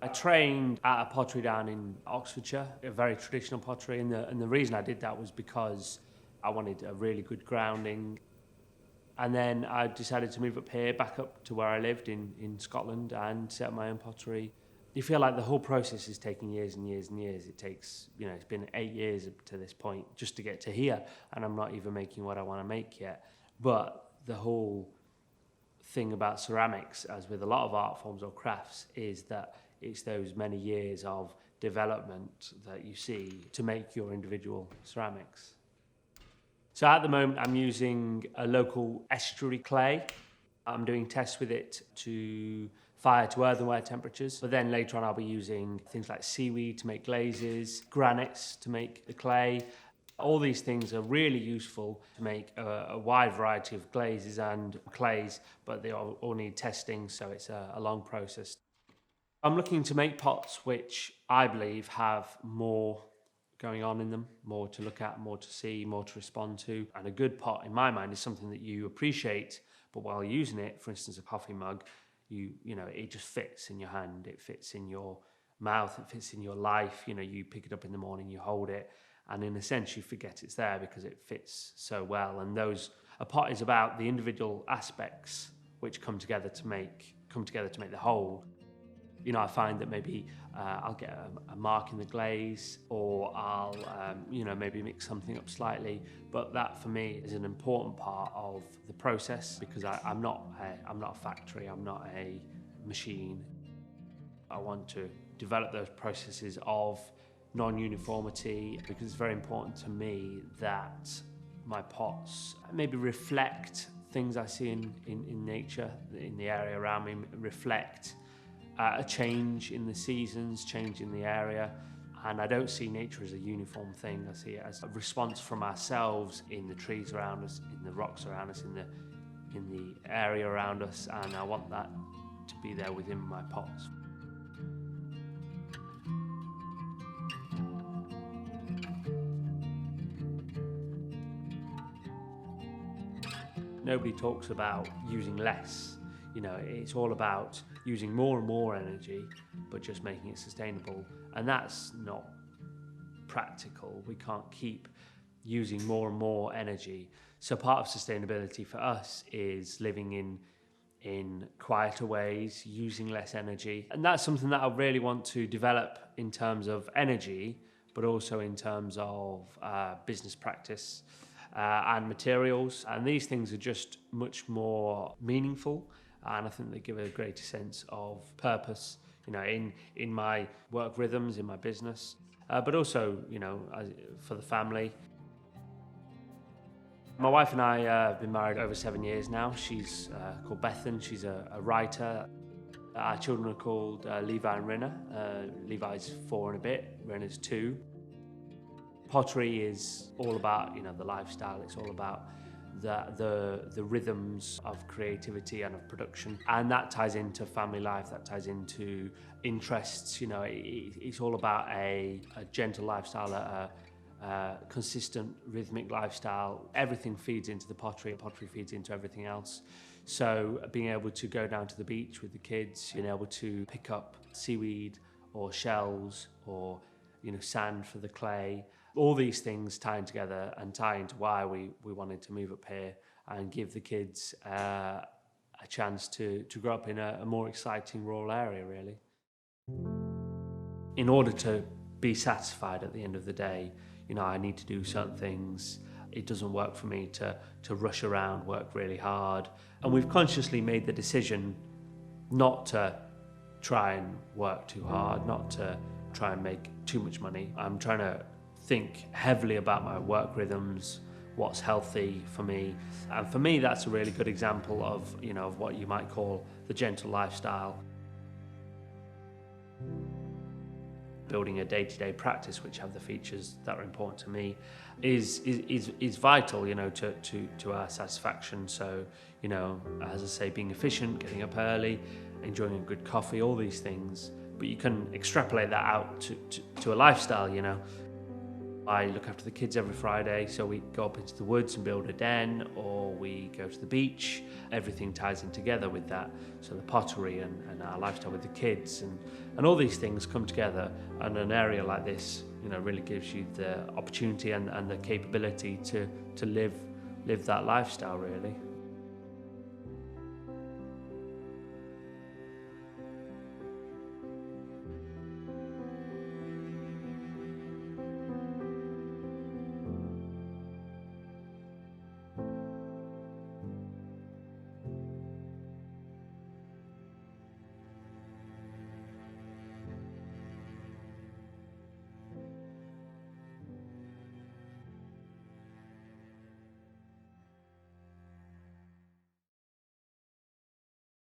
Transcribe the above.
I trained at a pottery down in Oxfordshire, a very traditional pottery, and the reason I did that was because I wanted a really good grounding. And then I decided to move up here, back up to where I lived in Scotland, and set up my own pottery. You feel like the whole process is taking years and years and years. It takes, it's been 8 years up to this point just to get to here, and I'm not even making what I want to make yet. But the whole thing about ceramics, as with a lot of art forms or crafts, is that it's those many years of development that you see to make your individual ceramics. So at the moment, I'm using a local estuary clay. I'm doing tests with it to fire to earthenware temperatures. But then later on, I'll be using things like seaweed to make glazes, granites to make the clay. All these things are really useful to make a wide variety of glazes and clays, but they all need testing, so it's a long process. I'm looking to make pots which I believe have more going on in them, more to look at, more to see, more to respond to. And a good pot, in my mind, is something that you appreciate, but while using it, for instance, a coffee mug, it just fits in your hand, it fits in your mouth, it fits in your life. You pick it up in the morning, you hold it, and in a sense, you forget it's there because it fits so well. And a pot is about the individual aspects which come together to make the whole. I find that maybe I'll get a mark in the glaze, or I'll, maybe mix something up slightly. But that, for me, is an important part of the process because I'm not a factory. I'm not a machine. I want to develop those processes of non-uniformity because it's very important to me that my pots maybe reflect things I see in nature, in the area around me, reflect a change in the seasons, change in the area. And I don't see nature as a uniform thing. I see it as a response from ourselves in the trees around us, in the rocks around us, in the area around us, and I want that to be there within my pots. Nobody talks about using less. It's all about using more and more energy, but just making it sustainable. And that's not practical. We can't keep using more and more energy. So part of sustainability for us is living in quieter ways, using less energy. And that's something that I really want to develop in terms of energy, but also in terms of business practice and materials. And these things are just much more meaningful. And I think they give a greater sense of purpose, in my work rhythms, in my business, but also, for the family. My wife and I have been married over 7 years now. She's called Bethan. She's a writer. Our children are called Levi and Rinna. Levi's 4 and a bit, Rinna's 2. Pottery is all about, the lifestyle. It's all about the rhythms of creativity and of production, and that ties into family life, that ties into interests. It's all about a gentle lifestyle, a consistent rhythmic lifestyle. Everything feeds into the pottery feeds into everything else. So being able to go down to the beach with the kids, being able to pick up seaweed or shells or sand for the clay, all these things tying together and tying to why we wanted to move up here and give the kids a chance to grow up in a more exciting rural area, really. In order to be satisfied at the end of the day, I need to do certain things. It doesn't work for me to rush around, work really hard. And we've consciously made the decision not to try and work too hard, not to try and make too much money. I'm trying to think heavily about my work rhythms, what's healthy for me. And for me, that's a really good example of, of what you might call the gentle lifestyle. Building a day-to-day practice which have the features that are important to me is vital, to our satisfaction. So, as I say, being efficient, getting up early, enjoying a good coffee, all these things. But you can extrapolate that out to a lifestyle, I look after the kids every Friday, so we go up into the woods and build a den, or we go to the beach. Everything ties in together with that. So the pottery and our lifestyle with the kids and all these things come together, and an area like this, really gives you the opportunity and the capability to live that lifestyle, really.